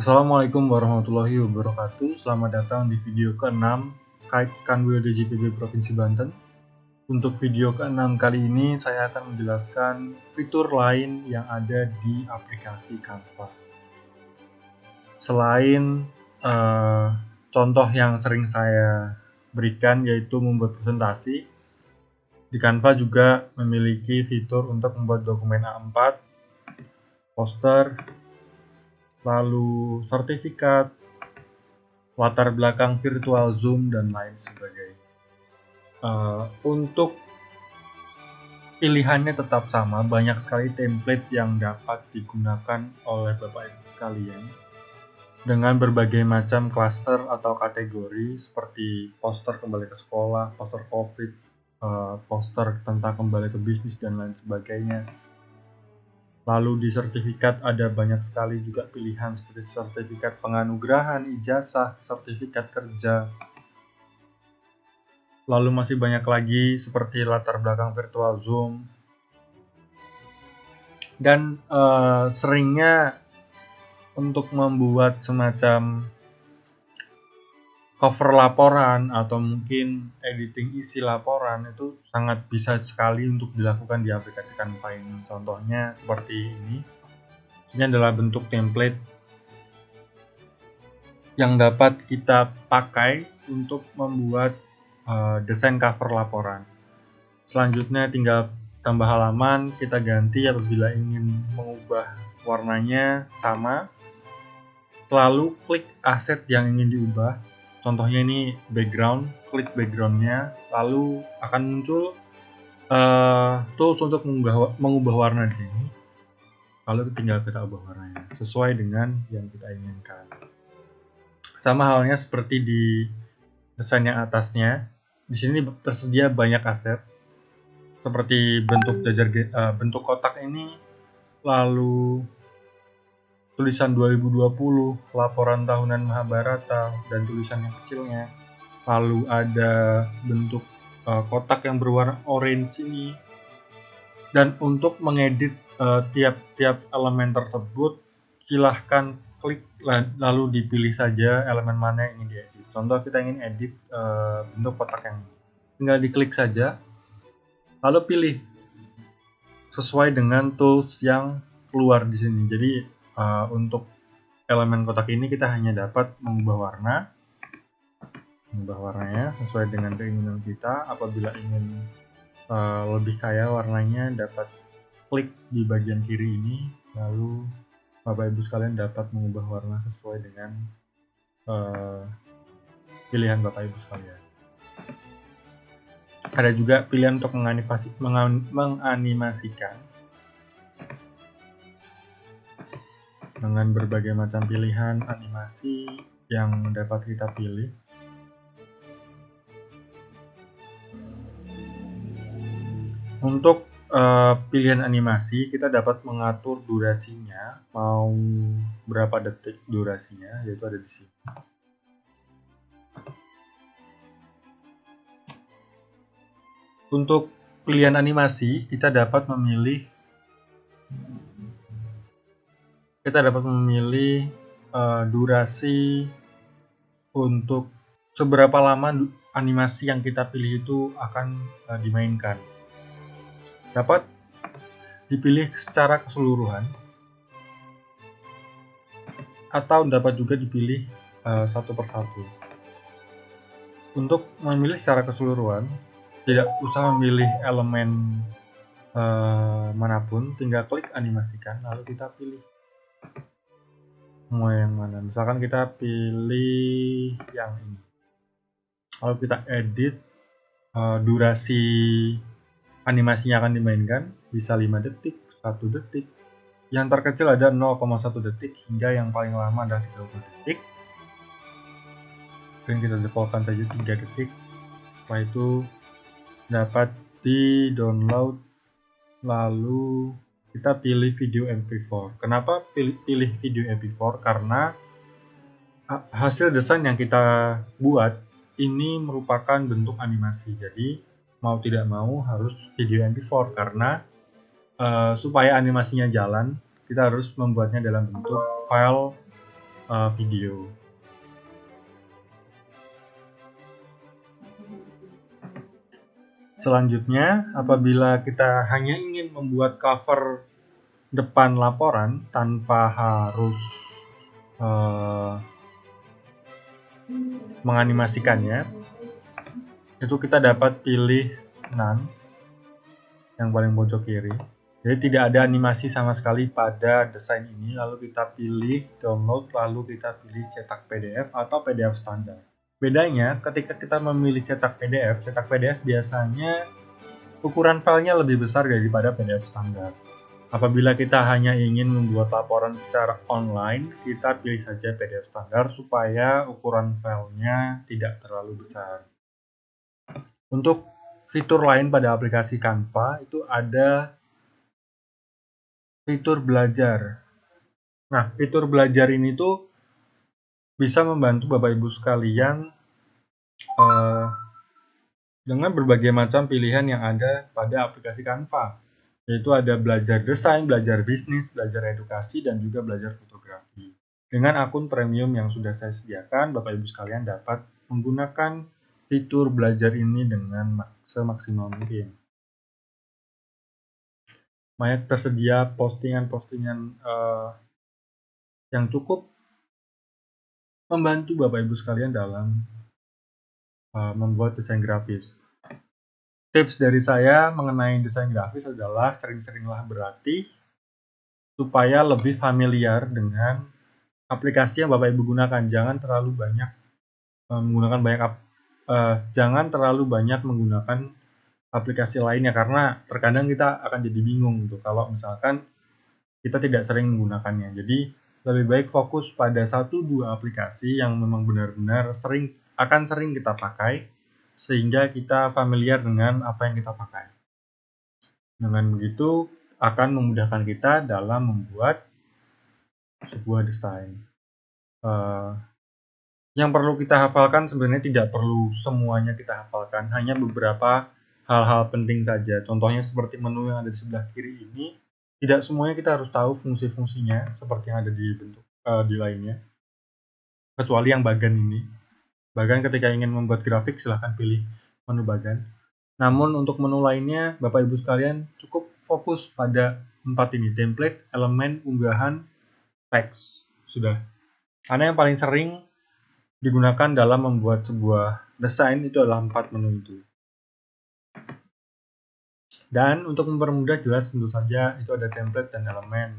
Assalamualaikum warahmatullahi wabarakatuh. Selamat datang di video ke-6 Kait Kanwil DJPB Provinsi Banten. Untuk video ke-6 kali ini saya akan menjelaskan fitur lain yang ada di aplikasi Canva. Selain contoh yang sering saya berikan yaitu membuat presentasi, di Canva juga memiliki fitur untuk membuat dokumen A4, poster, lalu sertifikat, latar belakang virtual Zoom, dan lain sebagainya. Untuk pilihannya tetap sama, banyak sekali template yang dapat digunakan oleh Bapak Ibu sekalian dengan berbagai macam klaster atau kategori seperti poster kembali ke sekolah, poster COVID, poster tentang kembali ke bisnis, dan lain sebagainya. Lalu di sertifikat ada banyak sekali juga pilihan seperti sertifikat penganugerahan, ijazah, sertifikat kerja. Lalu masih banyak lagi seperti latar belakang virtual Zoom. Dan seringnya untuk membuat semacam cover laporan atau mungkin editing isi laporan itu sangat bisa sekali untuk dilakukan di aplikasi Canva ini. Contohnya seperti ini. Ini adalah bentuk template yang dapat kita pakai untuk membuat desain cover laporan. Selanjutnya tinggal tambah halaman, kita ganti apabila ingin mengubah warnanya sama. Lalu klik aset yang ingin diubah. Contohnya ini background, klik backgroundnya, lalu akan muncul tools untuk mengubah warna di sini. Lalu tinggal kita ubah warnanya sesuai dengan yang kita inginkan. Sama halnya seperti di desain yang atasnya. Di sini tersedia banyak aset seperti bentuk kotak ini, lalu tulisan 2020, laporan tahunan Mahabharata, dan tulisan yang kecilnya. Lalu ada bentuk kotak yang berwarna orange ini. Dan untuk mengedit tiap-tiap elemen tersebut, silahkan klik lalu dipilih saja elemen mana yang ingin diedit. Contoh kita ingin edit bentuk kotak yang ini. Tinggal diklik saja, lalu pilih sesuai dengan tools yang keluar di sini. Jadi untuk elemen kotak ini kita hanya dapat mengubah warnanya sesuai dengan keinginan kita. Apabila ingin lebih kaya warnanya, dapat klik di bagian kiri ini, lalu Bapak Ibu sekalian dapat mengubah warna sesuai dengan pilihan Bapak Ibu sekalian. Ada juga pilihan untuk menganimasikan dengan berbagai macam pilihan animasi yang dapat kita pilih. Untuk pilihan animasi, kita dapat mengatur durasinya, mau berapa detik durasinya, yaitu ada di sini. Untuk pilihan animasi, kita dapat memilih durasi untuk seberapa lama animasi yang kita pilih itu akan dimainkan. Dapat dipilih secara keseluruhan atau dapat juga dipilih satu persatu. Untuk memilih secara keseluruhan, tidak usah memilih elemen manapun, tinggal klik animasikan lalu kita pilih mau yang mana. Misalkan kita pilih yang ini, lalu kita edit. Durasi animasinya akan dimainkan bisa 5 detik, 1 detik, yang terkecil ada 0,1 detik hingga yang paling lama adalah 30 detik. Dan kita defaultkan saja 3 detik. Setelah itu dapat di download, lalu kita pilih video MP4. Kenapa pilih video MP4? Karena hasil desain yang kita buat ini merupakan bentuk animasi. Jadi mau tidak mau harus video MP4 karena supaya animasinya jalan, kita harus membuatnya dalam bentuk file video. Selanjutnya, apabila kita hanya ingin membuat cover depan laporan tanpa harus menganimasikannya, itu kita dapat pilih none yang paling pojok kiri. Jadi tidak ada animasi sama sekali pada desain ini. Lalu kita pilih download, lalu kita pilih cetak PDF atau PDF standar. Bedanya ketika kita memilih cetak PDF biasanya ukuran filenya lebih besar daripada PDF standar. Apabila kita hanya ingin membuat laporan secara online, kita pilih saja PDF standar supaya ukuran filenya tidak terlalu besar. Untuk fitur lain pada aplikasi Canva itu ada fitur belajar. Nah, fitur belajar ini tuh bisa membantu Bapak Ibu sekalian dengan berbagai macam pilihan yang ada pada aplikasi Canva. Yaitu ada belajar desain, belajar bisnis, belajar edukasi, dan juga belajar fotografi. Dengan akun premium yang sudah saya sediakan, Bapak Ibu sekalian dapat menggunakan fitur belajar ini dengan semaksimal mungkin. Banyak tersedia postingan-postingan yang cukup membantu Bapak Ibu sekalian dalam membuat desain grafis. Tips dari saya mengenai desain grafis adalah sering-seringlah berlatih supaya lebih familiar dengan aplikasi yang Bapak Ibu gunakan. Jangan terlalu banyak menggunakan aplikasi lainnya karena terkadang kita akan jadi bingung gitu kalau misalkan kita tidak sering menggunakannya. Jadi lebih baik fokus pada 1-2 aplikasi yang memang benar-benar akan sering kita pakai sehingga kita familiar dengan apa yang kita pakai. Dengan begitu akan memudahkan kita dalam membuat sebuah desain. Yang perlu kita hafalkan sebenarnya tidak perlu semuanya kita hafalkan, hanya beberapa hal-hal penting saja. Contohnya seperti menu yang ada di sebelah kiri ini, tidak semuanya kita harus tahu fungsi-fungsinya seperti yang ada di lainnya, kecuali yang bagan ini. Bahkan ketika ingin membuat grafik silahkan pilih menu bagan. Namun untuk menu lainnya Bapak Ibu sekalian cukup fokus pada 4 ini, template, elemen, unggahan, teks. Sudah. Karena yang paling sering digunakan dalam membuat sebuah desain itu adalah 4 menu itu. Dan untuk mempermudah jelas tentu saja itu ada template dan elemen.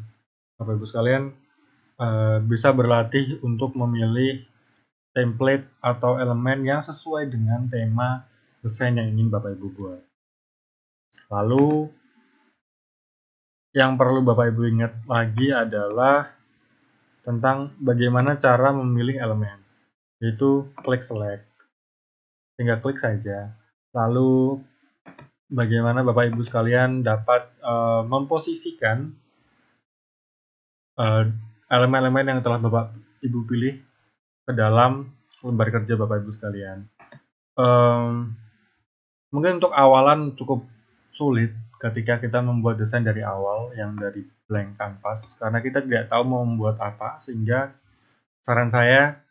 Bapak Ibu sekalian bisa berlatih untuk memilih template atau elemen yang sesuai dengan tema desain yang ingin Bapak Ibu buat. Lalu yang perlu Bapak Ibu ingat lagi adalah tentang bagaimana cara memilih elemen, yaitu klik select. Tinggal klik saja. Lalu bagaimana Bapak Ibu sekalian dapat memposisikan elemen-elemen yang telah Bapak Ibu pilih ke dalam lembar kerja Bapak Ibu sekalian. Mungkin untuk awalan cukup sulit ketika kita membuat desain dari awal yang dari blank canvas karena kita tidak tahu mau membuat apa, sehingga saran saya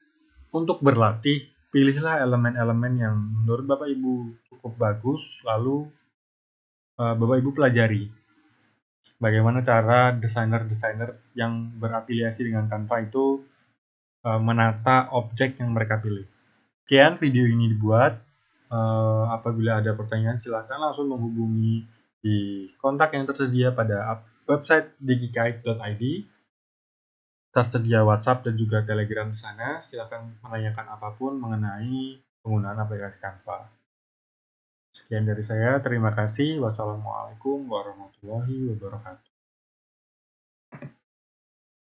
untuk berlatih pilihlah elemen-elemen yang menurut Bapak Ibu cukup bagus, lalu Bapak Ibu pelajari bagaimana cara desainer-desainer yang berafiliasi dengan Canva itu menata objek yang mereka pilih. Sekian video ini dibuat. Apabila ada pertanyaan silakan langsung menghubungi di kontak yang tersedia pada website digikite.id. Tersedia WhatsApp dan juga Telegram di sana. Silakan menanyakan apapun mengenai penggunaan aplikasi Canva. Sekian dari saya, terima kasih. Wassalamualaikum warahmatullahi wabarakatuh.